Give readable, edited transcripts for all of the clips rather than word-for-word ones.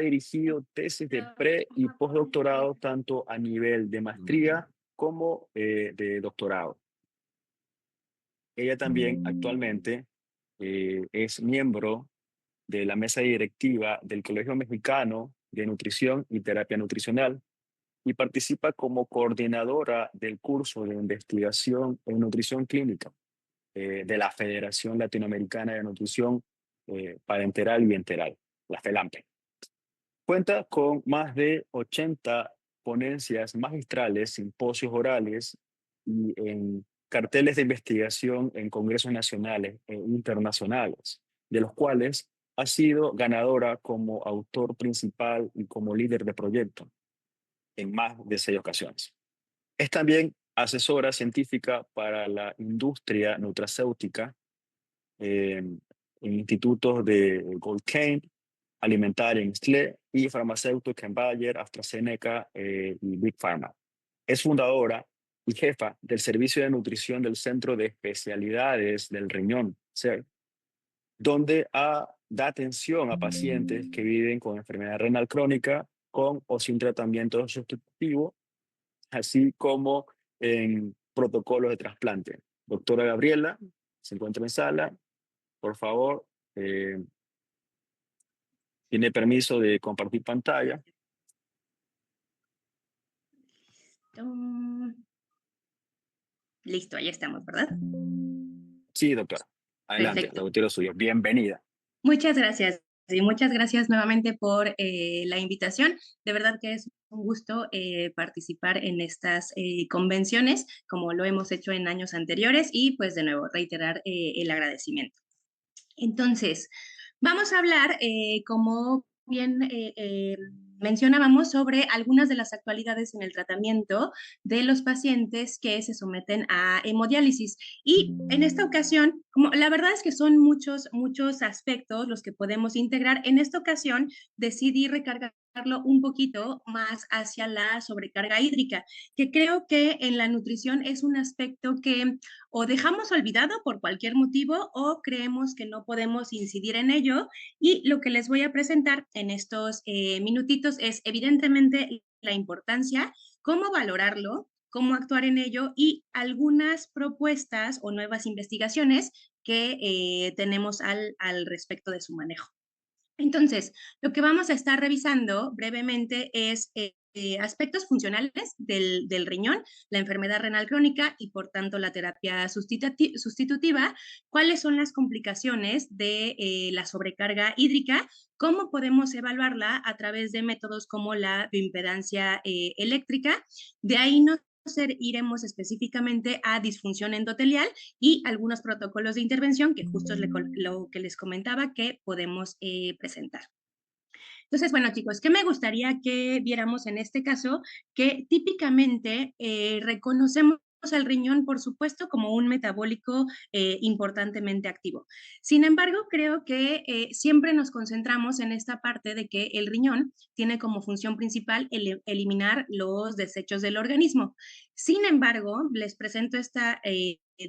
dirigido tesis de pre y postdoctorado tanto a nivel de maestría como de doctorado. Ella también actualmente es miembro de la mesa directiva del Colegio Mexicano de Nutrición y Terapia Nutricional y participa como coordinadora del curso de investigación en nutrición clínica de la Federación Latinoamericana de Nutrición Parenteral y Enteral, la FELAMPE. Cuenta con más de 80 ponencias magistrales, simposios orales y en carteles de investigación en congresos nacionales e internacionales, de los cuales ha sido ganadora como autor principal y como líder de proyecto en más de 6 ocasiones. Es también asesora científica para la industria nutracéutica en institutos de Goldkane, alimentaria en Nestlé y farmacéutica en Bayer, AstraZeneca y Big Pharma. Es fundadora y jefa del Servicio de Nutrición del Centro de Especialidades del Riñón, CER, donde da atención a pacientes que viven con enfermedad renal crónica con o sin tratamiento sustitutivo, así como en protocolos de trasplante. Doctora Gabriela, se encuentra en sala. Por favor, tiene permiso de compartir pantalla. Listo, ahí estamos, ¿verdad? Sí, doctora. Adelante, Perfecto. lo tiro suyo. Bienvenida. Muchas gracias. Y muchas gracias nuevamente por la invitación. De verdad que es un gusto participar en estas convenciones, como lo hemos hecho en años anteriores, y pues de nuevo reiterar el agradecimiento. Entonces, vamos a hablar, como bien mencionábamos, sobre algunas de las actualidades en el tratamiento de los pacientes que se someten a hemodiálisis. Y en esta ocasión, como la verdad es que son muchos, muchos aspectos los que podemos integrar, en esta ocasión decidí recargarlo un poquito más hacia la sobrecarga hídrica, que creo que en la nutrición es un aspecto que o dejamos olvidado por cualquier motivo o creemos que no podemos incidir en ello. Y lo que les voy a presentar en estos minutitos es evidentemente la importancia, cómo valorarlo, cómo actuar en ello y algunas propuestas o nuevas investigaciones que tenemos al respecto de su manejo. Entonces, lo que vamos a estar revisando brevemente es aspectos funcionales del riñón, la enfermedad renal crónica y por tanto la terapia sustitutiva, cuáles son las complicaciones de la sobrecarga hídrica, cómo podemos evaluarla a través de métodos como la bioimpedancia eléctrica. De ahí nos iremos específicamente a disfunción endotelial y algunos protocolos de intervención que justo es lo que les comentaba que podemos presentar. Entonces, bueno, chicos, ¿qué me gustaría que viéramos en este caso? Que típicamente reconocemos al riñón, por supuesto, como un metabólico importantemente activo. Sin embargo, creo que siempre nos concentramos en esta parte de que el riñón tiene como función principal eliminar los desechos del organismo. Sin embargo, les presento esta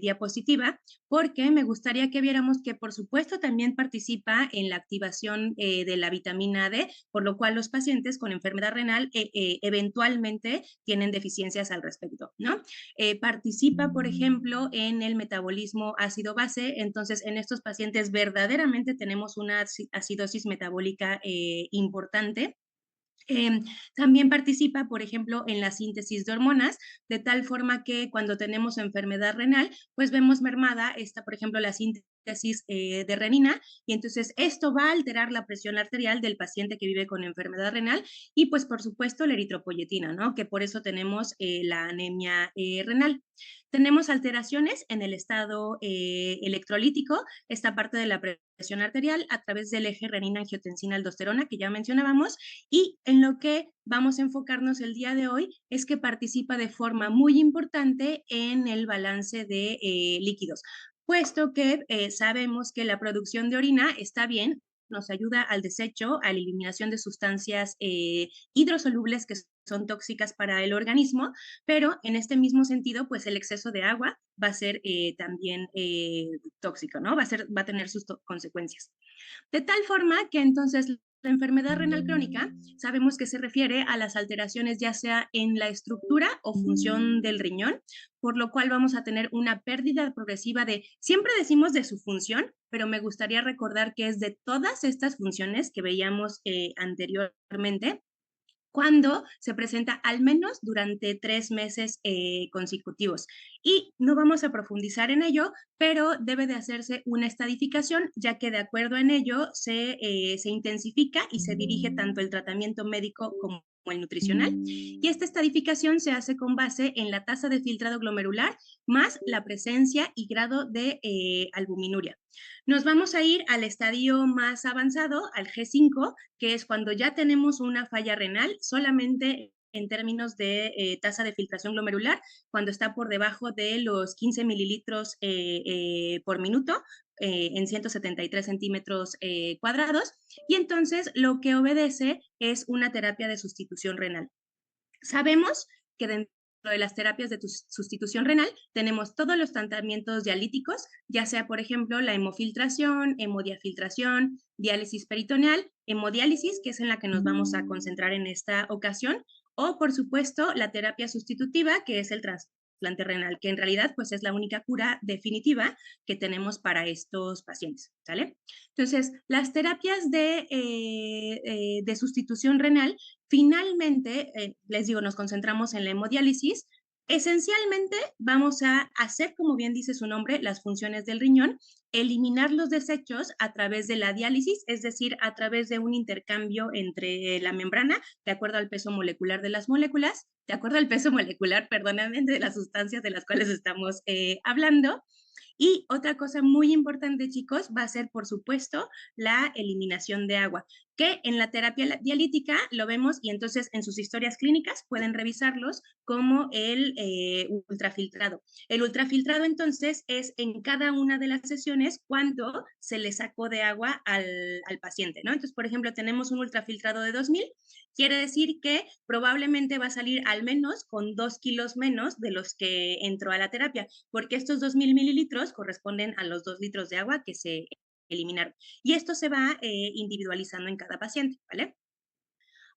diapositiva porque me gustaría que viéramos que por supuesto también participa en la activación de la vitamina D, por lo cual los pacientes con enfermedad renal eventualmente tienen deficiencias al respecto, ¿no? Participa, por ejemplo, en el metabolismo ácido-base, entonces en estos pacientes verdaderamente tenemos una acidosis metabólica importante. También participa, por ejemplo, en la síntesis de hormonas, de tal forma que cuando tenemos enfermedad renal, pues vemos mermada esta, por ejemplo, la síntesis de renina, y entonces esto va a alterar la presión arterial del paciente que vive con enfermedad renal, y pues por supuesto la eritropoyetina, ¿no? Que por eso tenemos la anemia renal. Tenemos alteraciones en el estado electrolítico, esta parte de la presión arterial a través del eje renina-angiotensina-aldosterona que ya mencionábamos, y en lo que vamos a enfocarnos el día de hoy es que participa de forma muy importante en el balance de líquidos, puesto que sabemos que la producción de orina está bien, nos ayuda al desecho, a la eliminación de sustancias hidrosolubles que son tóxicas para el organismo, pero en este mismo sentido, pues el exceso de agua va a ser también tóxico, ¿no? Va a tener sus consecuencias. De tal forma que entonces la enfermedad renal crónica sabemos que se refiere a las alteraciones ya sea en la estructura o función del riñón, por lo cual vamos a tener una pérdida progresiva de, siempre decimos de su función, pero me gustaría recordar que es de todas estas funciones que veíamos anteriormente, cuando se presenta al menos durante 3 meses consecutivos. Y no vamos a profundizar en ello, pero debe de hacerse una estadificación, ya que de acuerdo en ello se intensifica y se dirige tanto el tratamiento médico como el nutricional. Y esta estadificación se hace con base en la tasa de filtrado glomerular más la presencia y grado de albuminuria. Nos vamos a ir al estadio más avanzado, al G5, que es cuando ya tenemos una falla renal solamente en términos de tasa de filtración glomerular, cuando está por debajo de los 15 mililitros por minuto en 173 centímetros cuadrados, y entonces lo que obedece es una terapia de sustitución renal. Sabemos que dentro de las terapias de sustitución renal tenemos todos los tratamientos dialíticos, ya sea, por ejemplo, la hemofiltración, hemodiafiltración, diálisis peritoneal, hemodiálisis, que es en la que nos vamos a concentrar en esta ocasión, o, por supuesto, la terapia sustitutiva, que es el trasplante renal, que en realidad pues es la única cura definitiva que tenemos para estos pacientes, ¿sale? Entonces, las terapias de sustitución renal, finalmente, les digo, nos concentramos en la hemodiálisis. Esencialmente vamos a hacer, como bien dice su nombre, las funciones del riñón, eliminar los desechos a través de la diálisis, es decir, a través de un intercambio entre la membrana, de acuerdo al peso molecular de las moléculas, de acuerdo al peso molecular, perdóname, de las sustancias de las cuales estamos hablando. Y otra cosa muy importante, chicos, va a ser, por supuesto, la eliminación de agua, que en la terapia dialítica lo vemos y entonces en sus historias clínicas pueden revisarlos como el ultrafiltrado. El ultrafiltrado entonces es en cada una de las sesiones cuánto se le sacó de agua al paciente, ¿no? Entonces, por ejemplo, tenemos un ultrafiltrado de 2000, quiere decir que probablemente va a salir al menos con 2 kilos menos de los que entró a la terapia, porque estos 2000 mililitros corresponden a los 2 litros de agua que se eliminaron. Y esto se va individualizando en cada paciente, ¿vale?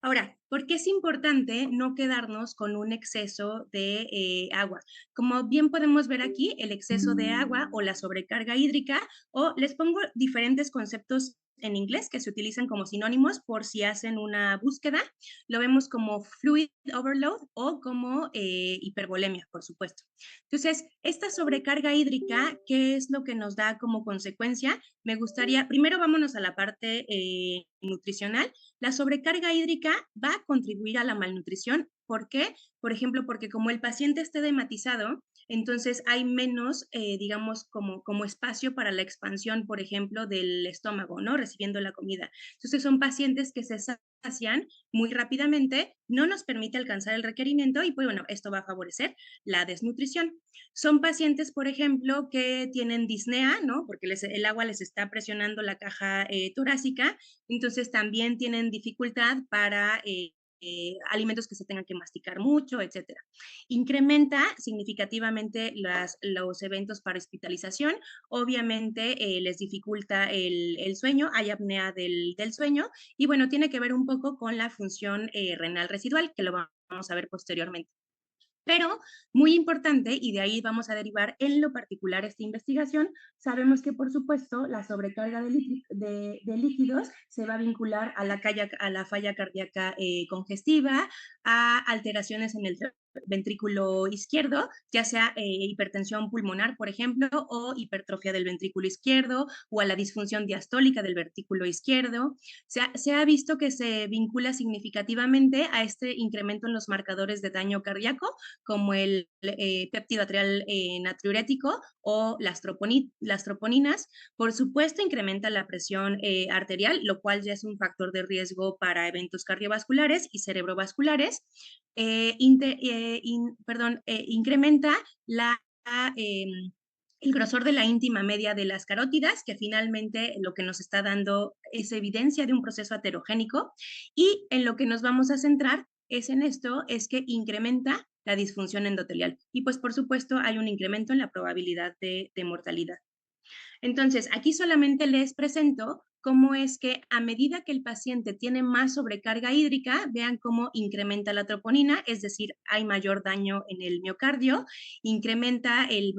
Ahora, ¿por qué es importante no quedarnos con un exceso de agua? Como bien podemos ver aquí, el exceso de agua o la sobrecarga hídrica, o les pongo diferentes conceptos en inglés que se utilizan como sinónimos por si hacen una búsqueda. Lo vemos como fluid overload o como hipervolemia, por supuesto. Entonces, esta sobrecarga hídrica, ¿qué es lo que nos da como consecuencia? Me gustaría, primero vámonos a la parte nutricional. La sobrecarga hídrica va a contribuir a la malnutrición. ¿Por qué? Por ejemplo, porque como el paciente esté dematizado, entonces hay menos, digamos, como espacio para la expansión, por ejemplo, del estómago, ¿no? Recibiendo la comida. Entonces son pacientes que se sacian muy rápidamente, no nos permite alcanzar el requerimiento y pues bueno, esto va a favorecer la desnutrición. Son pacientes, por ejemplo, que tienen disnea, ¿no? Porque el agua les está presionando la caja torácica, entonces también tienen dificultad para alimentos que se tengan que masticar mucho, etcétera. Incrementa significativamente los eventos para hospitalización, obviamente les dificulta el sueño, hay apnea del sueño, y bueno, tiene que ver un poco con la función renal residual, que lo vamos a ver posteriormente. Pero muy importante, y de ahí vamos a derivar en lo particular esta investigación, sabemos que por supuesto la sobrecarga de líquidos se va a vincular a la falla cardíaca congestiva, a alteraciones en el ventrículo izquierdo, ya sea hipertensión pulmonar, por ejemplo, o hipertrofia del ventrículo izquierdo, o a la disfunción diastólica del ventrículo izquierdo. Se ha visto que se vincula significativamente a este incremento en los marcadores de daño cardíaco, como el péptido arterial natriurético o las troponinas. Por supuesto, incrementa la presión arterial, lo cual ya es un factor de riesgo para eventos cardiovasculares y cerebrovasculares. Incrementa eh, el grosor de la íntima media de las carótidas, que finalmente lo que nos está dando es evidencia de un proceso aterogénico, y en lo que nos vamos a centrar es en esto, es que incrementa la disfunción endotelial. Y pues por supuesto hay un incremento en la probabilidad de mortalidad. Entonces, aquí solamente les presento cómo es que a medida que el paciente tiene más sobrecarga hídrica, vean cómo incrementa la troponina, es decir, hay mayor daño en el miocardio, incrementa el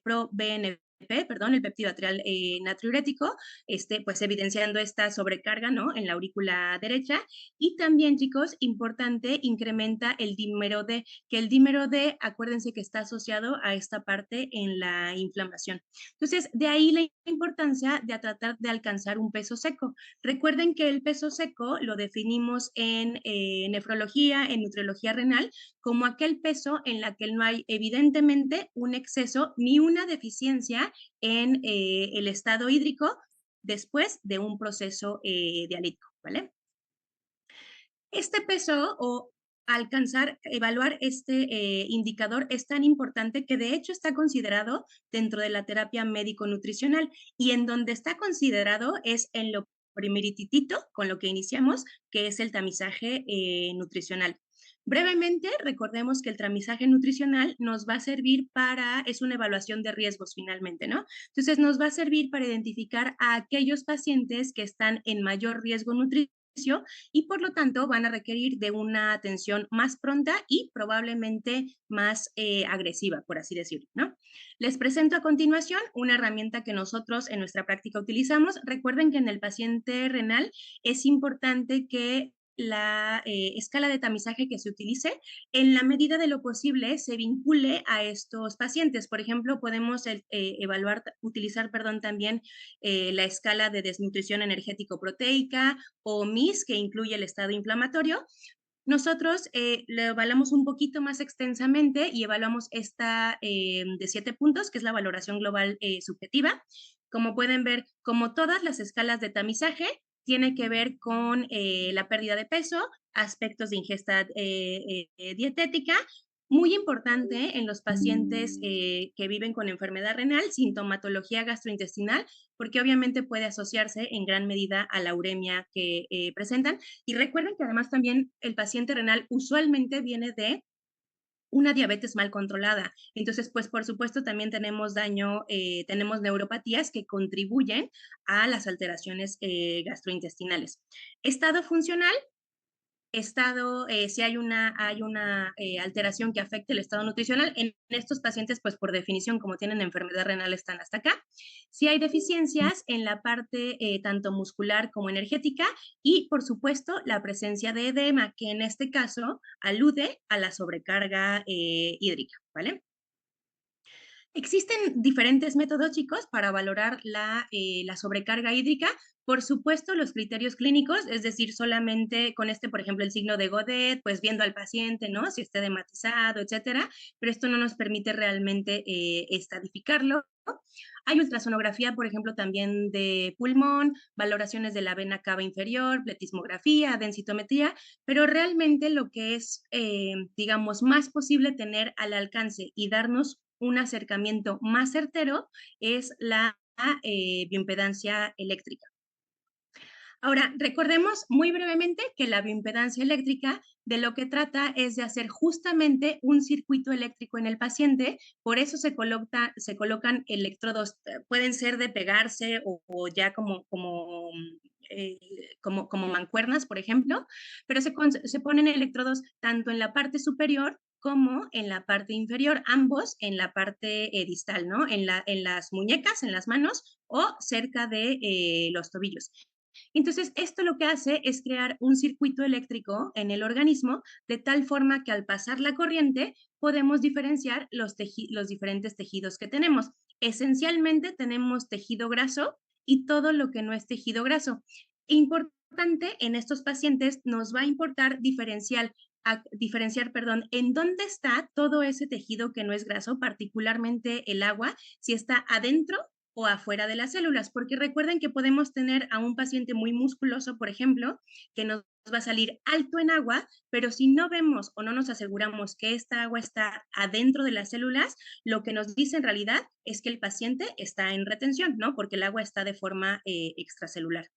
ProBNP, perdón, el péptido atrial natriurético, pues evidenciando esta sobrecarga, ¿no? En la aurícula derecha. Y también, chicos, importante, incrementa el dímero D, que el dímero D, acuérdense que está asociado a esta parte en la inflamación. Entonces, de ahí la importancia de tratar de alcanzar un peso seco. Recuerden que el peso seco lo definimos en nefrología, en nutriología renal, como aquel peso en la que no hay evidentemente un exceso ni una deficiencia en el estado hídrico después de un proceso dialítico, ¿vale? Este peso o evaluar este indicador es tan importante que de hecho está considerado dentro de la terapia médico-nutricional y en donde está considerado es en lo primerititito, con lo que iniciamos, que es el tamizaje nutricional. Brevemente, recordemos que el tamizaje nutricional nos va a servir es una evaluación de riesgos finalmente, ¿no? Entonces nos va a servir para identificar a aquellos pacientes que están en mayor riesgo nutricio y por lo tanto van a requerir de una atención más pronta y probablemente más agresiva, por así decirlo, ¿no? Les presento a continuación una herramienta que nosotros en nuestra práctica utilizamos. Recuerden que en el paciente renal es importante que la escala de tamizaje que se utilice, en la medida de lo posible, se vincule a estos pacientes. Por ejemplo, podemos utilizar, perdón, también la escala de desnutrición energético-proteica o MIS, que incluye el estado inflamatorio. Nosotros lo evaluamos un poquito más extensamente y evaluamos esta de 7 puntos, que es la valoración global subjetiva. Como pueden ver, como todas las escalas de tamizaje, tiene que ver con la pérdida de peso, aspectos de ingesta dietética, muy importante en los pacientes que viven con enfermedad renal, sintomatología gastrointestinal, porque obviamente puede asociarse en gran medida a la uremia que presentan. Y recuerden que además también el paciente renal usualmente viene de una diabetes mal controlada. Entonces, pues por supuesto también tenemos tenemos neuropatías que contribuyen a las alteraciones gastrointestinales. Estado funcional, si hay una alteración que afecte el estado nutricional, en estos pacientes, pues por definición, como tienen enfermedad renal, están hasta acá. Si hay deficiencias en la parte tanto muscular como energética y, por supuesto, la presencia de edema, que en este caso alude a la sobrecarga hídrica, ¿vale? Existen diferentes métodos, chicos, para valorar la sobrecarga hídrica. Por supuesto, los criterios clínicos, es decir, solamente con por ejemplo, el signo de Godet, pues viendo al paciente, ¿no? Si está edematizado, etcétera, pero esto no nos permite realmente estadificarlo. Hay ultrasonografía, por ejemplo, también de pulmón, valoraciones de la vena cava inferior, pletismografía, densitometría, pero realmente lo que es, digamos, más posible tener al alcance y darnos un acercamiento más certero es la bioimpedancia eléctrica. Ahora, recordemos muy brevemente que la bioimpedancia eléctrica de lo que trata es de hacer justamente un circuito eléctrico en el paciente, por eso se colocan electrodos, pueden ser de pegarse o ya eh, como mancuernas, por ejemplo, pero se ponen electrodos tanto en la parte superior como en la parte inferior, ambos en la parte distal, ¿no? En las muñecas, en las manos o cerca de los tobillos. Entonces, esto lo que hace es crear un circuito eléctrico en el organismo de tal forma que al pasar la corriente podemos diferenciar los diferentes tejidos que tenemos. Esencialmente tenemos tejido graso y todo lo que no es tejido graso. Importante en estos pacientes nos va a importar diferenciar, perdón, en dónde está todo ese tejido que no es graso, particularmente el agua, si está adentro o afuera de las células, porque recuerden que podemos tener a un paciente muy musculoso, por ejemplo, que nos va a salir alto en agua, pero si no vemos o no nos aseguramos que esta agua está adentro de las células, lo que nos dice en realidad es que el paciente está en retención, ¿no? Porque el agua está de forma extracelular.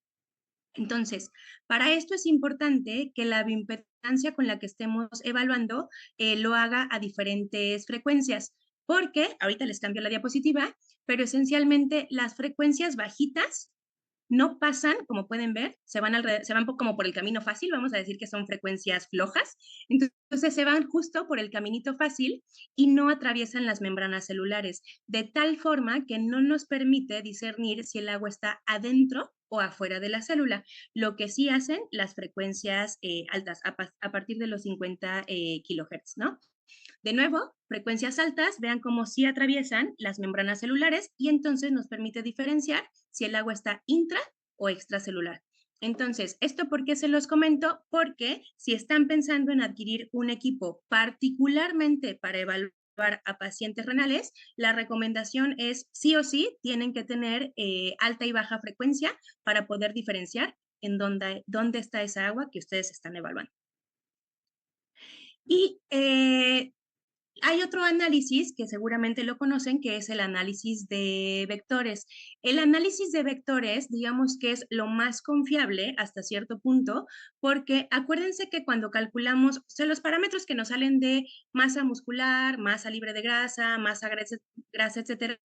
Entonces, para esto es importante que la bioimpedancia con la que estemos evaluando lo haga a diferentes frecuencias, porque ahorita les cambio la diapositiva, pero esencialmente las frecuencias bajitas no pasan, como pueden ver, se van como por el camino fácil, vamos a decir que son frecuencias flojas, entonces se van justo por el caminito fácil y no atraviesan las membranas celulares, de tal forma que no nos permite discernir si el agua está adentro o afuera de la célula, lo que sí hacen las frecuencias altas a partir de los 50 kilohertz, ¿no? De nuevo, frecuencias altas, vean cómo sí atraviesan las membranas celulares y entonces nos permite diferenciar si el agua está intra o extracelular. Entonces, ¿esto por qué se los comento? Porque si están pensando en adquirir un equipo particularmente para evaluar a pacientes renales, la recomendación es sí o sí tienen que tener alta y baja frecuencia para poder diferenciar en dónde está esa agua que ustedes están evaluando. Y hay otro análisis que seguramente lo conocen, que es el análisis de vectores. El análisis de vectores, digamos que es lo más confiable hasta cierto punto, porque acuérdense que cuando calculamos, o sea, los parámetros que nos salen de masa muscular, masa libre de grasa, masa grasa, etcétera,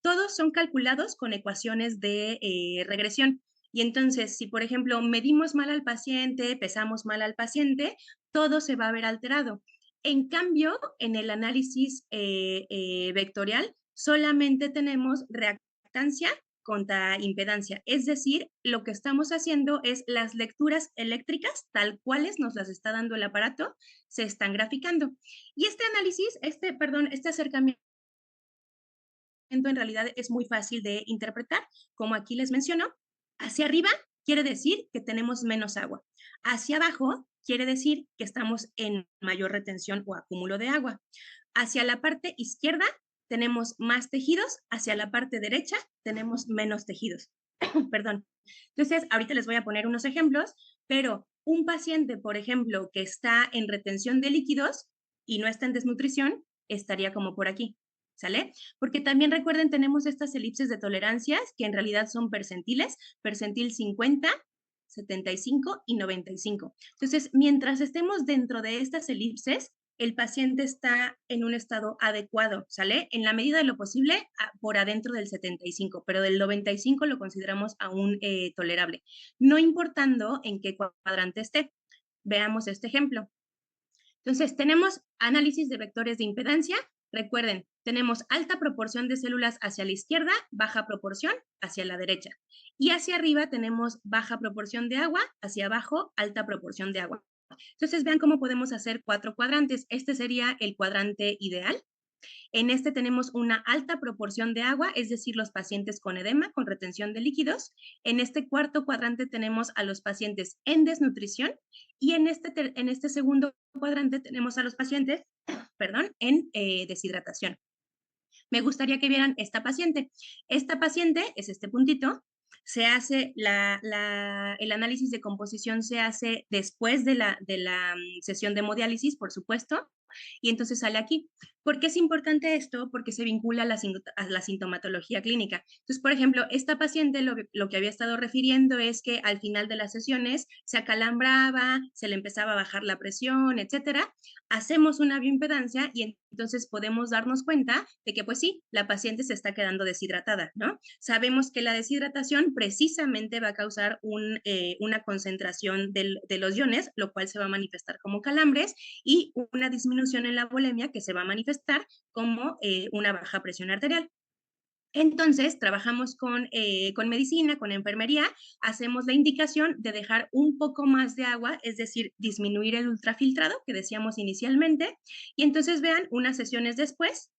todos son calculados con ecuaciones de regresión. Y entonces, si por ejemplo medimos mal al paciente, pesamos mal al paciente, todo se va a ver alterado. En cambio, en el análisis vectorial, solamente tenemos reactancia contra impedancia. Es decir, lo que estamos haciendo es las lecturas eléctricas, tal cuales nos las está dando el aparato, se están graficando. Y este análisis, este acercamiento en realidad es muy fácil de interpretar, como aquí les menciono. Hacia arriba quiere decir que tenemos menos agua. Hacia abajo quiere decir que estamos en mayor retención o acúmulo de agua. Hacia la parte izquierda tenemos más tejidos, hacia la parte derecha tenemos menos tejidos. Perdón. Entonces, ahorita les voy a poner unos ejemplos, pero un paciente, por ejemplo, que está en retención de líquidos y no está en desnutrición, estaría como por aquí. ¿Sale? Porque también recuerden, tenemos estas elipses de tolerancias que en realidad son percentiles, percentil 50, 75 y 95. Entonces, mientras estemos dentro de estas elipses, el paciente está en un estado adecuado, ¿sale? En la medida de lo posible, por adentro del 75, pero del 95 lo consideramos aún tolerable, no importando en qué cuadrante esté. Veamos este ejemplo. Entonces, tenemos análisis de vectores de impedancia. Recuerden, tenemos alta proporción de células hacia la izquierda, baja proporción hacia la derecha. Y hacia arriba tenemos baja proporción de agua, hacia abajo alta proporción de agua. Entonces, vean cómo podemos hacer 4 cuadrantes. Este sería el cuadrante ideal. En este tenemos una alta proporción de agua, es decir, los pacientes con edema, con retención de líquidos. En este cuarto cuadrante tenemos a los pacientes en desnutrición y en este segundo cuadrante tenemos a los pacientes, perdón, en deshidratación. Me gustaría que vieran esta paciente. Esta paciente es este puntito. Se hace el análisis de composición se hace después de la sesión de hemodiálisis, por supuesto, y entonces sale aquí. ¿Por qué es importante esto? Porque se vincula a la sintomatología clínica. Entonces, por ejemplo, esta paciente lo que había estado refiriendo es que al final de las sesiones se acalambraba, se le empezaba a bajar la presión, etcétera. Hacemos una bioimpedancia y entonces podemos darnos cuenta de que, pues sí, la paciente se está quedando deshidratada, ¿no? Sabemos que la deshidratación precisamente va a causar una concentración de los iones, lo cual se va a manifestar como calambres y una disminución en la volemia que se va a manifestar como una baja presión arterial. Entonces, trabajamos con medicina, con enfermería, hacemos la indicación de dejar un poco más de agua, es decir, disminuir el ultrafiltrado que decíamos inicialmente, y entonces vean unas sesiones después,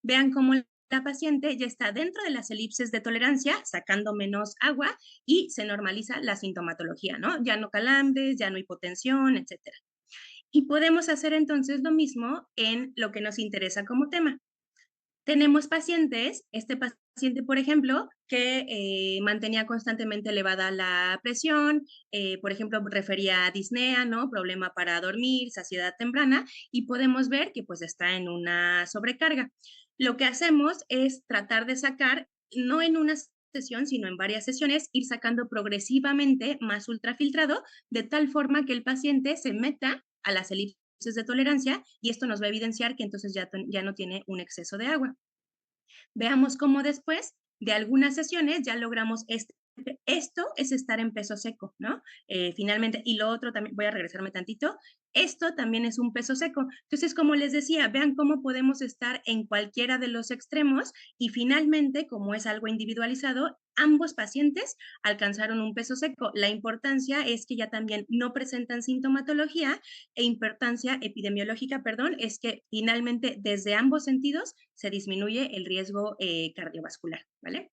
vean cómo la paciente ya está dentro de las elipses de tolerancia, sacando menos agua y se normaliza la sintomatología, ¿no? Ya no calambres, ya no hipotensión, etcétera. Y podemos hacer entonces lo mismo en lo que nos interesa como tema. Tenemos pacientes, este paciente, por ejemplo, que mantenía constantemente elevada la presión, por ejemplo, refería a disnea, ¿no? Problema para dormir, saciedad temprana, y podemos ver que pues está en una sobrecarga. Lo que hacemos es tratar de sacar, no en una sesión, sino en varias sesiones, ir sacando progresivamente más ultrafiltrado, de tal forma que el paciente se meta a las elipses de tolerancia y esto nos va a evidenciar que entonces ya no tiene un exceso de agua. Veamos cómo después de algunas sesiones ya logramos este esto es estar en peso seco, ¿no? Finalmente, y lo otro también, voy a regresarme tantito, esto también es un peso seco. Entonces, como les decía, vean cómo podemos estar en cualquiera de los extremos y finalmente, como es algo individualizado, ambos pacientes alcanzaron un peso seco. La importancia es que ya también no presentan sintomatología e importancia epidemiológica, perdón, es que finalmente desde ambos sentidos se disminuye el riesgo cardiovascular, ¿vale?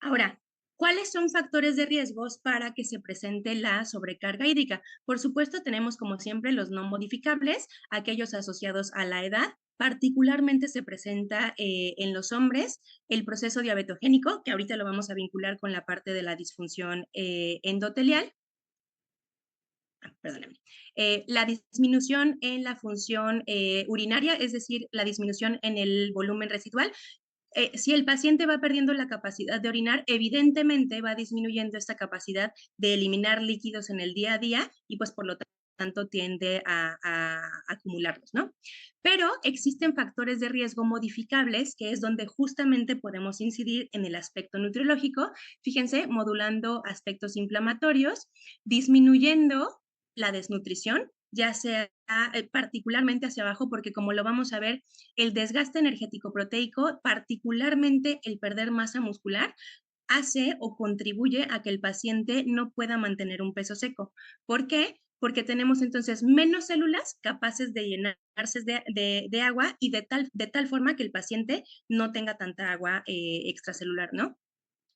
Ahora, ¿cuáles son factores de riesgos para que se presente la sobrecarga hídrica? Por supuesto, tenemos como siempre los no modificables, aquellos asociados a la edad. Particularmente se presenta en los hombres el proceso diabetogénico, que ahorita lo vamos a vincular con la parte de la disfunción endotelial. Perdóname. La disminución en la función urinaria, es decir, la disminución en el volumen residual, si el paciente va perdiendo la capacidad de orinar, evidentemente va disminuyendo esta capacidad de eliminar líquidos en el día a día y pues por lo tanto tiende a acumularlos, ¿no? Pero existen factores de riesgo modificables, que es donde justamente podemos incidir en el aspecto nutriológico, fíjense, modulando aspectos inflamatorios, disminuyendo la desnutrición, ya sea particularmente hacia abajo, porque como lo vamos a ver, el desgaste energético proteico, particularmente el perder masa muscular, hace o contribuye a que el paciente no pueda mantener un peso seco. ¿Por qué? Porque tenemos entonces menos células capaces de llenarse de agua y de tal forma que el paciente no tenga tanta agua extracelular, ¿no?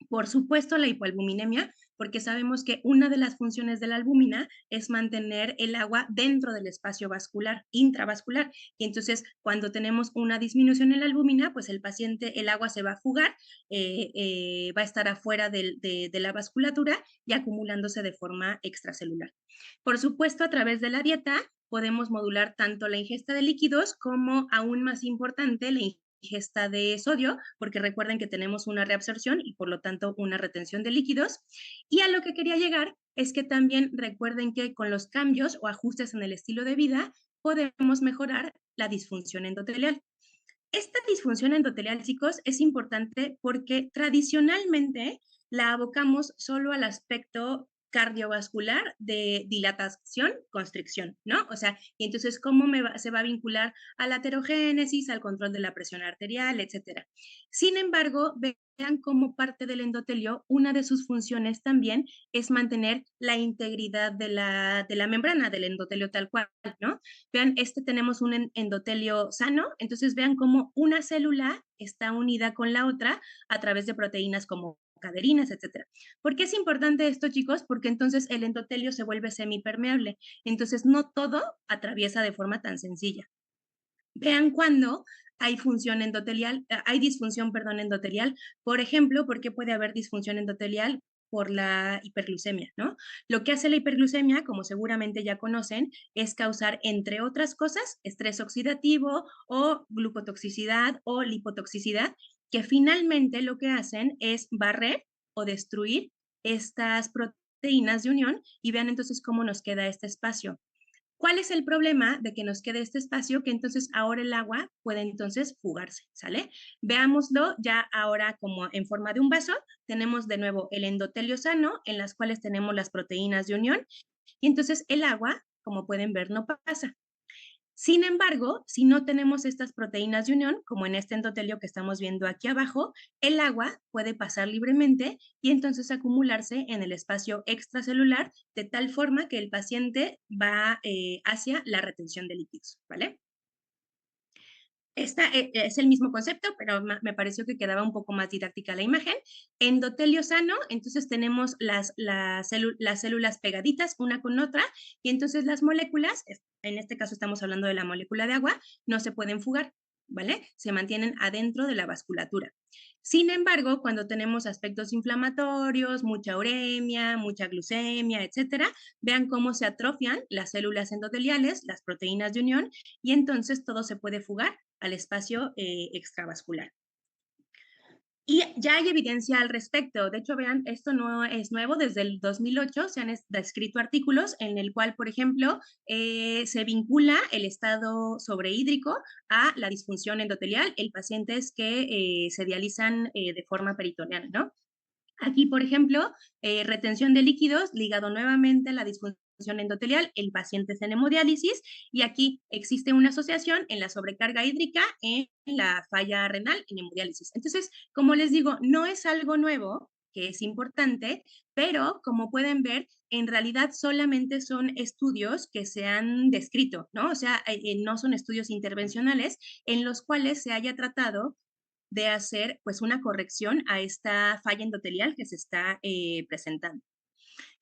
Por supuesto, la hipoalbuminemia, porque sabemos que una de las funciones de la albúmina es mantener el agua dentro del espacio vascular, intravascular. Y entonces, cuando tenemos una disminución en la albúmina, pues el paciente, el agua se va a fugar, va a estar afuera de la vasculatura y acumulándose de forma extracelular. Por supuesto, a través de la dieta podemos modular tanto la ingesta de líquidos como, aún más importante, la ingesta de sodio, porque recuerden que tenemos una reabsorción y por lo tanto una retención de líquidos. Y a lo que quería llegar es que también recuerden que con los cambios o ajustes en el estilo de vida podemos mejorar la disfunción endotelial. Esta disfunción endotelial, chicos, es importante porque tradicionalmente la abocamos solo al aspecto cardiovascular de dilatación, constricción, ¿no? O sea, y entonces, ¿cómo se va a vincular a la aterogénesis, al control de la presión arterial, etcétera? Sin embargo, vean cómo parte del endotelio, una de sus funciones también es mantener la integridad de la membrana del endotelio tal cual, ¿no? Vean, tenemos un endotelio sano, entonces vean cómo una célula está unida con la otra a través de proteínas como caderinas, etcétera. ¿Por qué es importante esto, chicos? Porque entonces el endotelio se vuelve semipermeable, entonces no todo atraviesa de forma tan sencilla. Vean cuando hay función endotelial, hay disfunción, perdón, endotelial. Por ejemplo, ¿por qué puede haber disfunción endotelial? Por la hiperglucemia, ¿no? Lo que hace la hiperglucemia, como seguramente ya conocen, es causar, entre otras cosas, estrés oxidativo o glucotoxicidad o lipotoxicidad, que finalmente lo que hacen es barrer o destruir estas proteínas de unión y vean entonces cómo nos queda este espacio. ¿Cuál es el problema de que nos quede este espacio? Que entonces ahora el agua puede entonces fugarse, ¿sale? Veámoslo ya ahora como en forma de un vaso. Tenemos de nuevo el endotelio sano, en las cuales tenemos las proteínas de unión, y entonces el agua, como pueden ver, no pasa. Sin embargo, si no tenemos estas proteínas de unión, como en este endotelio que estamos viendo aquí abajo, el agua puede pasar libremente y entonces acumularse en el espacio extracelular de tal forma que el paciente va hacia la retención de líquidos, ¿vale? Esta es el mismo concepto, pero me pareció que quedaba un poco más didáctica la imagen. Endotelio sano, entonces tenemos las células pegaditas una con otra y entonces las moléculas, en este caso estamos hablando de la molécula de agua, no se pueden fugar, ¿vale? Se mantienen adentro de la vasculatura. Sin embargo, cuando tenemos aspectos inflamatorios, mucha uremia, mucha glucemia, etcétera, vean cómo se atrofian las células endoteliales, las proteínas de unión, y entonces todo se puede fugar al espacio extravascular. Y ya hay evidencia al respecto. De hecho, vean, esto no es nuevo. Desde el 2008 se han descrito artículos en el cual, por ejemplo, se vincula el estado sobrehídrico a la disfunción endotelial en pacientes que se dializan de forma peritoneal, ¿no? Aquí, por ejemplo, retención de líquidos ligado nuevamente a la disfunción endotelial, el paciente es en hemodiálisis y aquí existe una asociación en la sobrecarga hídrica en la falla renal en hemodiálisis. Entonces, como les digo, no es algo nuevo, que es importante, pero como pueden ver, en realidad solamente son estudios que se han descrito, ¿no? O sea, no son estudios intervencionales en los cuales se haya tratado de hacer pues una corrección a esta falla endotelial que se está presentando.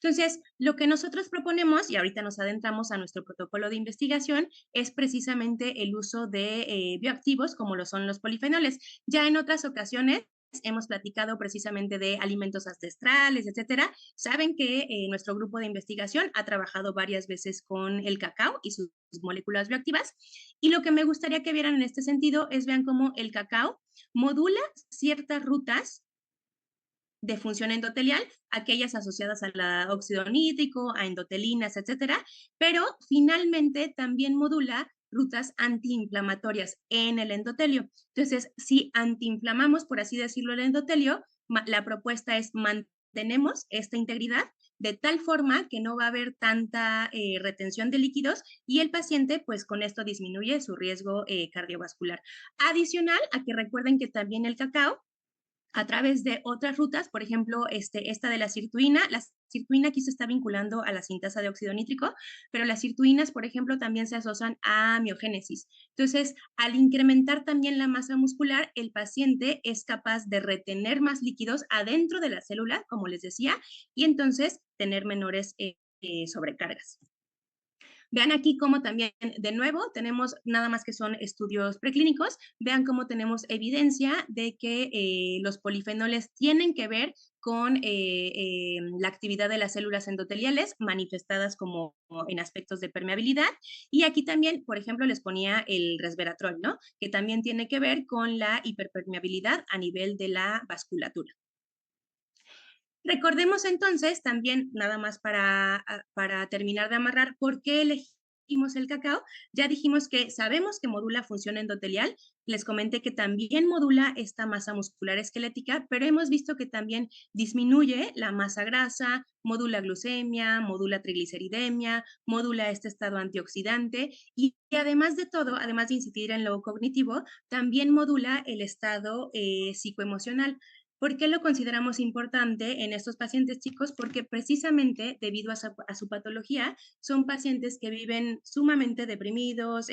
Entonces, lo que nosotros proponemos, y ahorita nos adentramos a nuestro protocolo de investigación, es precisamente el uso de bioactivos como lo son los polifenoles. Ya en otras ocasiones hemos platicado precisamente de alimentos ancestrales, etcétera. Saben que nuestro grupo de investigación ha trabajado varias veces con el cacao y sus moléculas bioactivas. Y lo que me gustaría que vieran en este sentido es vean cómo el cacao modula ciertas rutas de función endotelial, aquellas asociadas a la óxido nítrico, a endotelinas, etcétera, pero finalmente también modula rutas antiinflamatorias en el endotelio. Entonces, si antiinflamamos, por así decirlo, el endotelio, la propuesta es mantenemos esta integridad de tal forma que no va a haber tanta retención de líquidos y el paciente, pues con esto disminuye su riesgo cardiovascular. Adicional a que recuerden que también el cacao a través de otras rutas, por ejemplo, esta de la sirtuina aquí se está vinculando a la sintasa de óxido nítrico, pero las sirtuinas, por ejemplo, también se asocian a miogénesis. Entonces, al incrementar también la masa muscular, el paciente es capaz de retener más líquidos adentro de la célula, como les decía, y entonces tener menores sobrecargas. Vean aquí cómo también, de nuevo, tenemos nada más que son estudios preclínicos. Vean cómo tenemos evidencia de que los polifenoles tienen que ver con la actividad de las células endoteliales manifestadas como en aspectos de permeabilidad. Y aquí también, por ejemplo, les ponía el resveratrol, ¿no? Que también tiene que ver con la hiperpermeabilidad a nivel de la vasculatura. Recordemos entonces también, nada más para terminar de amarrar, ¿por qué elegimos el cacao? Ya dijimos que sabemos que modula función endotelial, les comenté que también modula esta masa muscular esquelética, pero hemos visto que también disminuye la masa grasa, modula glucemia, modula trigliceridemia, modula este estado antioxidante y además de todo, además de incidir en lo cognitivo, también modula el estado psicoemocional. ¿Por qué lo consideramos importante en estos pacientes chicos? Porque precisamente debido a su patología, son pacientes que viven sumamente deprimidos,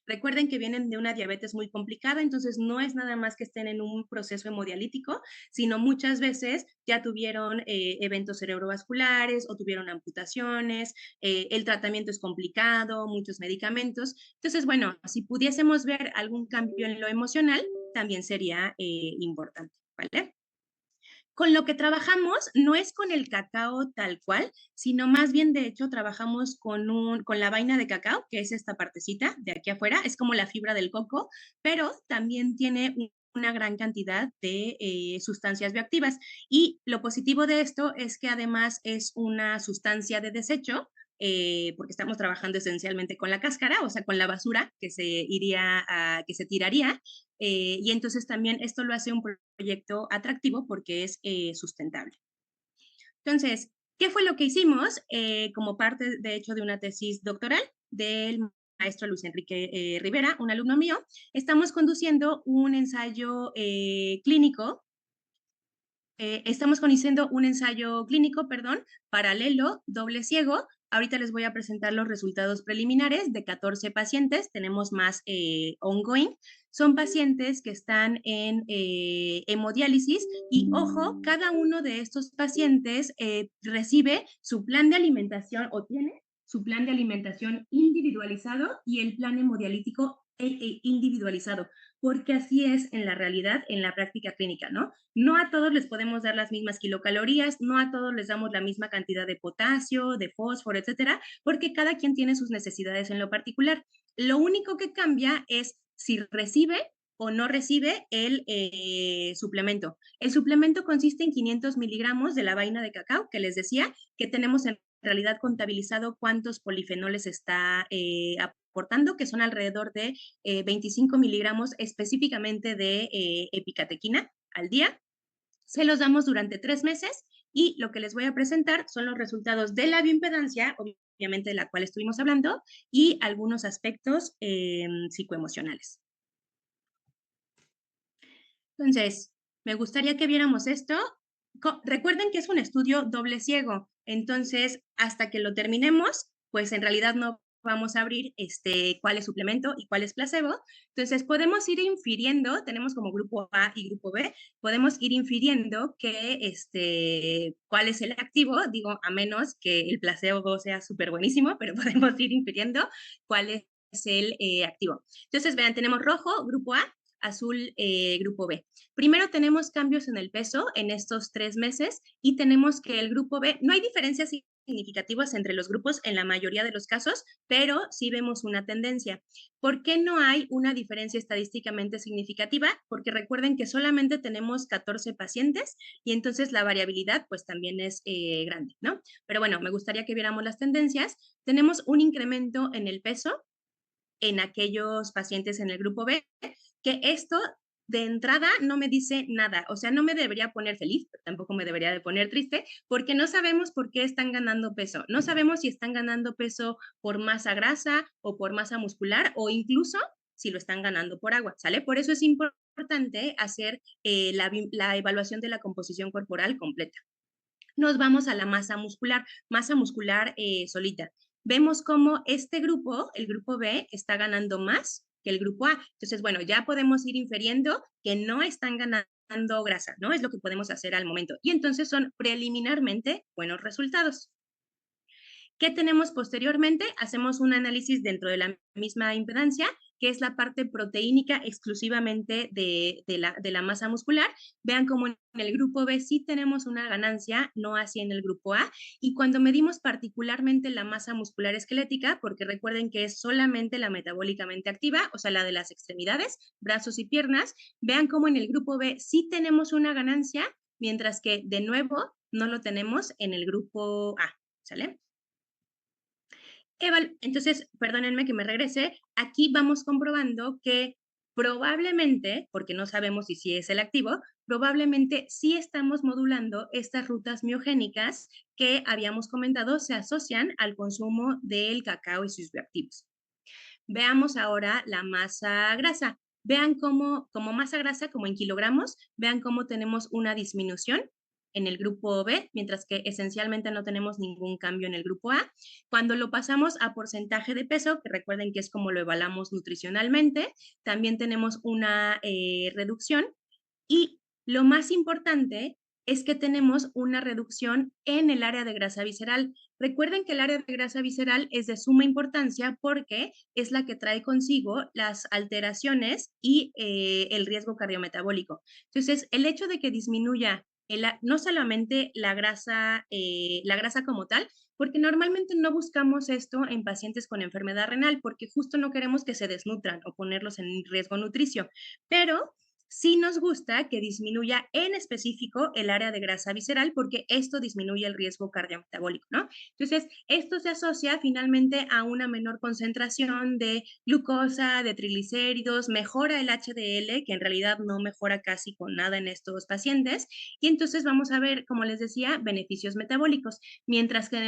recuerden que vienen de una diabetes muy complicada, entonces no es nada más que estén en un proceso hemodialítico, sino muchas veces ya tuvieron eventos cerebrovasculares o tuvieron amputaciones, el tratamiento es complicado, muchos medicamentos. Entonces, bueno, si pudiésemos ver algún cambio en lo emocional, también sería importante, ¿vale? Con lo que trabajamos no es con el cacao tal cual, sino más bien, de hecho, trabajamos con la vaina de cacao, que es esta partecita de aquí afuera, es como la fibra del coco, pero también tiene una gran cantidad de sustancias bioactivas. Y lo positivo de esto es que además es una sustancia de desecho, porque estamos trabajando esencialmente con la cáscara, o sea, con la basura que se iría que se tiraría, y entonces también esto lo hace un proyecto atractivo porque es sustentable. Entonces, ¿qué fue lo que hicimos como parte, de hecho, de una tesis doctoral del maestro Luis Enrique Rivera, un alumno mío? Estamos conduciendo un ensayo clínico. Estamos conociendo un ensayo clínico, perdón, paralelo, doble ciego. Ahorita les voy a presentar los resultados preliminares de 14 pacientes. Tenemos más ongoing. Son pacientes que están en hemodiálisis y, ojo, cada uno de estos pacientes recibe su plan de alimentación o tiene su plan de alimentación individualizado y el plan hemodialítico individualizado, porque así es en la realidad, en la práctica clínica, ¿no? No a todos les podemos dar las mismas kilocalorías, no a todos les damos la misma cantidad de potasio, de fósforo, etcétera, porque cada quien tiene sus necesidades en lo particular. Lo único que cambia es si recibe o no recibe el suplemento. El suplemento consiste en 500 miligramos de la vaina de cacao, que les decía, que tenemos en realidad contabilizado cuántos polifenoles está aportando, que son alrededor de 25 miligramos específicamente de epicatequina al día. Se los damos durante 3 meses y lo que les voy a presentar son los resultados de la bioimpedancia, obviamente de la cual estuvimos hablando, y algunos aspectos psicoemocionales. Entonces, me gustaría que viéramos esto. Recuerden que es un estudio doble ciego, entonces hasta que lo terminemos, pues en realidad no vamos a abrir cuál es suplemento y cuál es placebo. Entonces podemos ir infiriendo, tenemos como grupo A y grupo B, podemos ir infiriendo que cuál es el activo, digo, a menos que el placebo sea súper buenísimo, pero podemos ir infiriendo cuál es el activo. Entonces, vean, tenemos rojo, grupo A, azul, grupo B. Primero tenemos cambios en el peso en estos 3 meses y tenemos que el grupo B, no hay diferencias significativas entre los grupos en la mayoría de los casos, pero sí vemos una tendencia. ¿Por qué no hay una diferencia estadísticamente significativa? Porque recuerden que solamente tenemos 14 pacientes y entonces la variabilidad pues también es grande, ¿no? Pero bueno, me gustaría que viéramos las tendencias. Tenemos un incremento en el peso en aquellos pacientes en el grupo B, que esto de entrada no me dice nada, o sea, no me debería poner feliz, pero tampoco me debería de poner triste, porque no sabemos por qué están ganando peso. No sabemos si están ganando peso por masa grasa o por masa muscular o incluso si lo están ganando por agua, ¿sale? Por eso es importante hacer la evaluación de la composición corporal completa. Nos vamos a la masa muscular solita. Vemos cómo este grupo, el grupo B, está ganando más que el grupo A. Entonces, bueno, ya podemos ir infiriendo que no están ganando grasa, ¿no? Es lo que podemos hacer al momento. Y entonces son preliminarmente buenos resultados. ¿Qué tenemos posteriormente? Hacemos un análisis dentro de la misma impedancia, que es la parte proteínica exclusivamente de la masa muscular. Vean cómo en el grupo B sí tenemos una ganancia, no así en el grupo A. Y cuando medimos particularmente la masa muscular esquelética, porque recuerden que es solamente la metabólicamente activa, o sea, la de las extremidades, brazos y piernas, vean cómo en el grupo B sí tenemos una ganancia, mientras que de nuevo no lo tenemos en el grupo A, ¿sale? Entonces, perdónenme que me regrese, aquí vamos comprobando que probablemente, porque no sabemos si sí es el activo, probablemente sí estamos modulando estas rutas miogénicas que habíamos comentado se asocian al consumo del cacao y sus bioactivos. Veamos ahora la masa grasa. Vean cómo, como masa grasa, como en kilogramos, vean cómo tenemos una disminución en el grupo B, mientras que esencialmente no tenemos ningún cambio en el grupo A. Cuando lo pasamos a porcentaje de peso, que recuerden que es como lo evaluamos nutricionalmente, también tenemos una reducción. Y lo más importante es que tenemos una reducción en el área de grasa visceral. Recuerden que el área de grasa visceral es de suma importancia porque es la que trae consigo las alteraciones y el riesgo cardiometabólico. Entonces, el hecho de que disminuya no solamente la grasa como tal, porque normalmente no buscamos esto en pacientes con enfermedad renal, porque justo no queremos que se desnutran o ponerlos en riesgo nutricio, pero sí nos gusta que disminuya en específico el área de grasa visceral porque esto disminuye el riesgo cardiometabólico, ¿no? Entonces, esto se asocia finalmente a una menor concentración de glucosa, de triglicéridos, mejora el HDL, que en realidad no mejora casi con nada en estos pacientes, y entonces vamos a ver, como les decía, beneficios metabólicos, mientras que en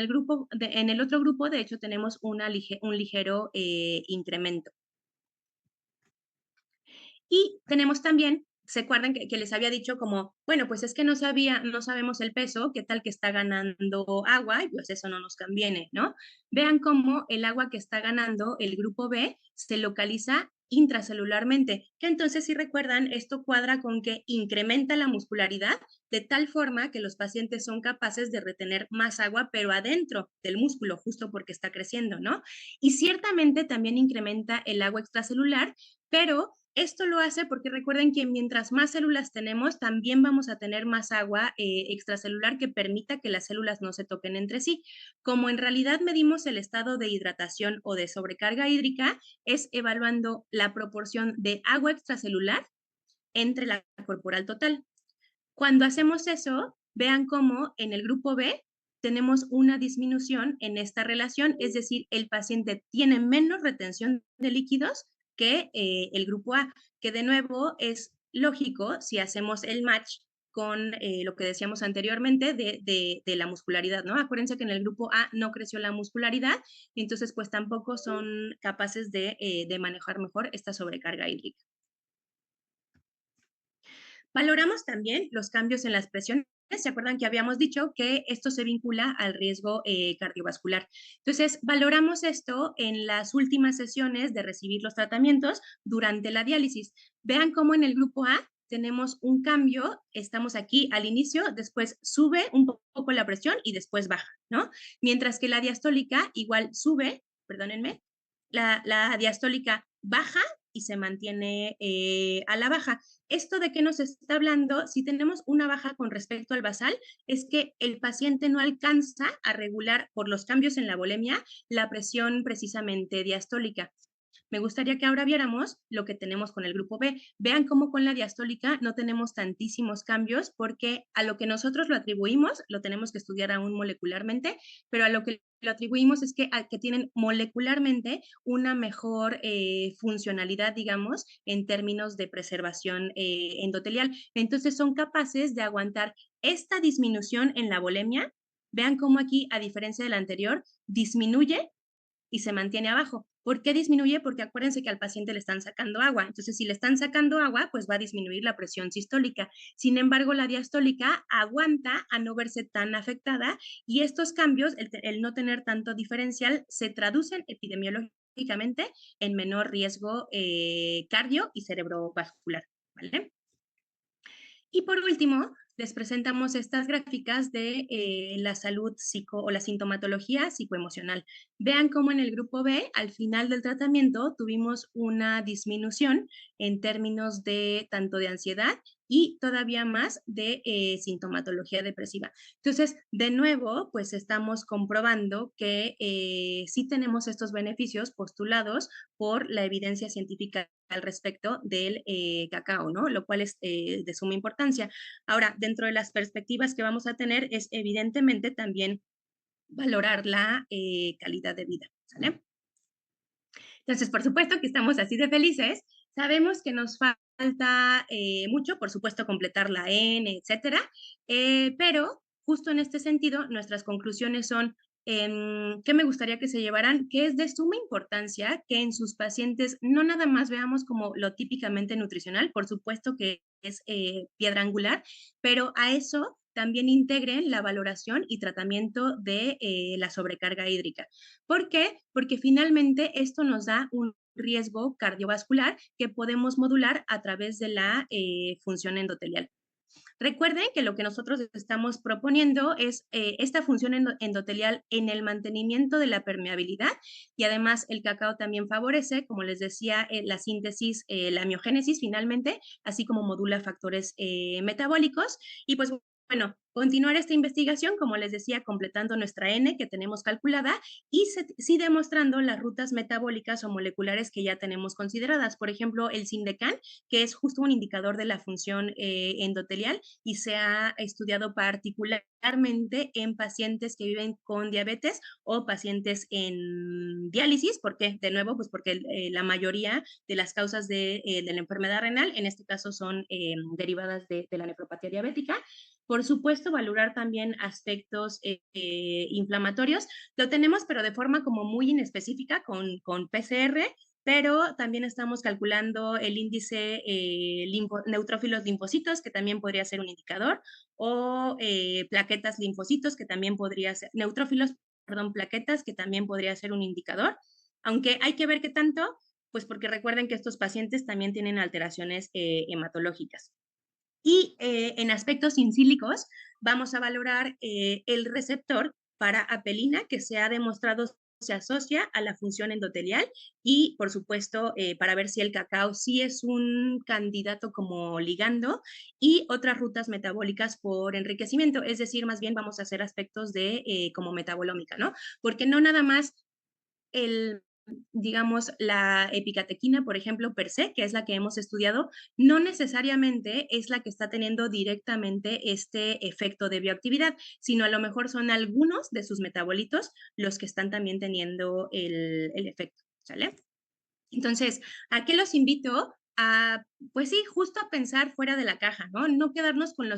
el otro grupo, de hecho, tenemos un ligero incremento. Y tenemos también, ¿se acuerdan que les había dicho como, bueno, pues es que no sabemos el peso, qué tal que está ganando agua, y pues eso no nos conviene, ¿no? Vean cómo el agua que está ganando el grupo B se localiza intracelularmente, que entonces si recuerdan, esto cuadra con que incrementa la muscularidad de tal forma que los pacientes son capaces de retener más agua, pero adentro del músculo, justo porque está creciendo, ¿no? Y ciertamente también incrementa el agua extracelular, pero esto lo hace porque recuerden que mientras más células tenemos, también vamos a tener más agua extracelular que permita que las células no se toquen entre sí. Como en realidad medimos el estado de hidratación o de sobrecarga hídrica, es evaluando la proporción de agua extracelular entre la corporal total. Cuando hacemos eso, vean cómo en el grupo B tenemos una disminución en esta relación, es decir, el paciente tiene menos retención de líquidos que el grupo A, que de nuevo es lógico si hacemos el match con lo que decíamos anteriormente de la muscularidad, ¿no? Acuérdense que en el grupo A no creció la muscularidad, entonces pues tampoco son capaces de manejar mejor esta sobrecarga hídrica. Valoramos también los cambios en las presiones. ¿Se acuerdan que habíamos dicho que esto se vincula al riesgo cardiovascular? Entonces, valoramos esto en las últimas sesiones de recibir los tratamientos durante la diálisis. Vean cómo en el grupo A tenemos un cambio, estamos aquí al inicio, después sube un poco la presión y después baja, ¿no? Mientras que la diastólica igual sube, perdónenme, la diastólica baja y se mantiene a la baja. ¿Esto de qué nos está hablando? Si tenemos una baja con respecto al basal, es que el paciente no alcanza a regular por los cambios en la volemia la presión precisamente diastólica. Me gustaría que ahora viéramos lo que tenemos con el grupo B. Vean cómo con la diastólica no tenemos tantísimos cambios porque a lo que nosotros lo atribuimos, lo tenemos que estudiar aún molecularmente, pero a lo que lo atribuimos es que tienen molecularmente una mejor funcionalidad, digamos, en términos de preservación endotelial. Entonces son capaces de aguantar esta disminución en la volemia. Vean cómo aquí, a diferencia del anterior, disminuye y se mantiene abajo. ¿Por qué disminuye? Porque acuérdense que al paciente le están sacando agua. Entonces, si le están sacando agua, pues va a disminuir la presión sistólica. Sin embargo, la diastólica aguanta a no verse tan afectada y estos cambios, el no tener tanto diferencial, se traducen epidemiológicamente en menor riesgo cardio y cerebrovascular. ¿Vale? Y por último, les presentamos estas gráficas de la salud psico o la sintomatología psicoemocional. Vean cómo en el grupo B, al final del tratamiento, tuvimos una disminución en términos de tanto de ansiedad y todavía más de sintomatología depresiva. Entonces, de nuevo, pues estamos comprobando que sí tenemos estos beneficios postulados por la evidencia científica al respecto del cacao, ¿no? Lo cual es de suma importancia. Ahora, dentro de las perspectivas que vamos a tener es evidentemente también valorar la calidad de vida, ¿sale? Entonces, por supuesto que estamos así de felices, sabemos que nos falta mucho, por supuesto, completar la N, etcétera, pero justo en este sentido, nuestras conclusiones son ¿qué me gustaría que se llevaran? Que es de suma importancia que en sus pacientes no nada más veamos como lo típicamente nutricional, por supuesto que es piedra angular, pero a eso también integren la valoración y tratamiento de la sobrecarga hídrica. ¿Por qué? Porque finalmente esto nos da un riesgo cardiovascular que podemos modular a través de la función endotelial. Recuerden que lo que nosotros estamos proponiendo es esta función endotelial en el mantenimiento de la permeabilidad y además el cacao también favorece, como les decía, la síntesis, la miogénesis finalmente, así como modula factores metabólicos y pues bueno, continuar esta investigación, como les decía, completando nuestra N que tenemos calculada y sí demostrando las rutas metabólicas o moleculares que ya tenemos consideradas. Por ejemplo, el SINDECAN, que es justo un indicador de la función endotelial y se ha estudiado particularmente en pacientes que viven con diabetes o pacientes en diálisis. ¿Por qué? De nuevo, pues porque la mayoría de las causas de la enfermedad renal, en este caso, son derivadas de la nefropatía diabética. Por supuesto, valorar también aspectos inflamatorios. Lo tenemos, pero de forma como muy inespecífica con PCR, pero también estamos calculando el índice neutrófilos linfocitos, que también podría ser un indicador, o plaquetas linfocitos, que también podría ser, neutrófilos, perdón, plaquetas, que también podría ser un indicador, aunque hay que ver qué tanto, pues porque recuerden que estos pacientes también tienen alteraciones hematológicas. Y en aspectos incílicos vamos a valorar el receptor para apelina que se ha demostrado se asocia a la función endotelial y, por supuesto, para ver si el cacao sí es un candidato como ligando y otras rutas metabólicas por enriquecimiento, es decir, más bien vamos a hacer aspectos de como metabolómica, ¿no? Porque no nada más el, digamos, la epicatequina, por ejemplo, per se, que es la que hemos estudiado, no necesariamente es la que está teniendo directamente este efecto de bioactividad, sino a lo mejor son algunos de sus metabolitos los que están también teniendo el efecto, ¿sale? Entonces, ¿a qué los invito? a, pues sí, justo a pensar fuera de la caja, ¿no? No quedarnos con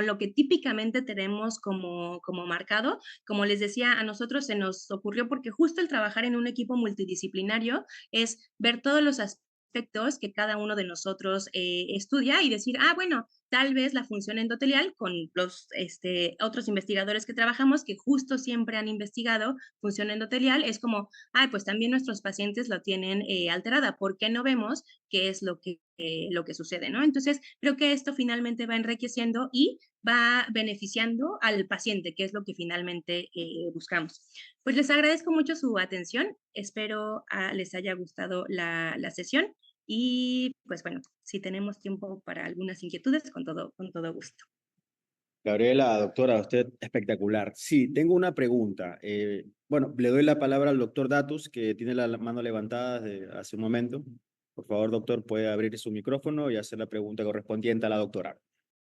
lo que típicamente tenemos como marcado. Como les decía, a nosotros se nos ocurrió porque justo el trabajar en un equipo multidisciplinario es ver todos los aspectos que cada uno de nosotros estudia y decir, ah, bueno, tal vez la función endotelial con los otros investigadores que trabajamos que justo siempre han investigado función endotelial, es como, ah, pues también nuestros pacientes lo tienen alterada. ¿Por qué no vemos qué es lo que sucede, ¿no? Entonces, creo que esto finalmente va enriqueciendo y va beneficiando al paciente, que es lo que finalmente buscamos. Pues les agradezco mucho su atención, espero les haya gustado la sesión y pues bueno, si tenemos tiempo para algunas inquietudes, con todo gusto. Gabriela, doctora, usted espectacular. Sí, tengo una pregunta. Bueno, le doy la palabra al doctor Datus, que tiene la mano levantada desde hace un momento. Por favor, doctor, puede abrir su micrófono y hacer la pregunta correspondiente a la doctora.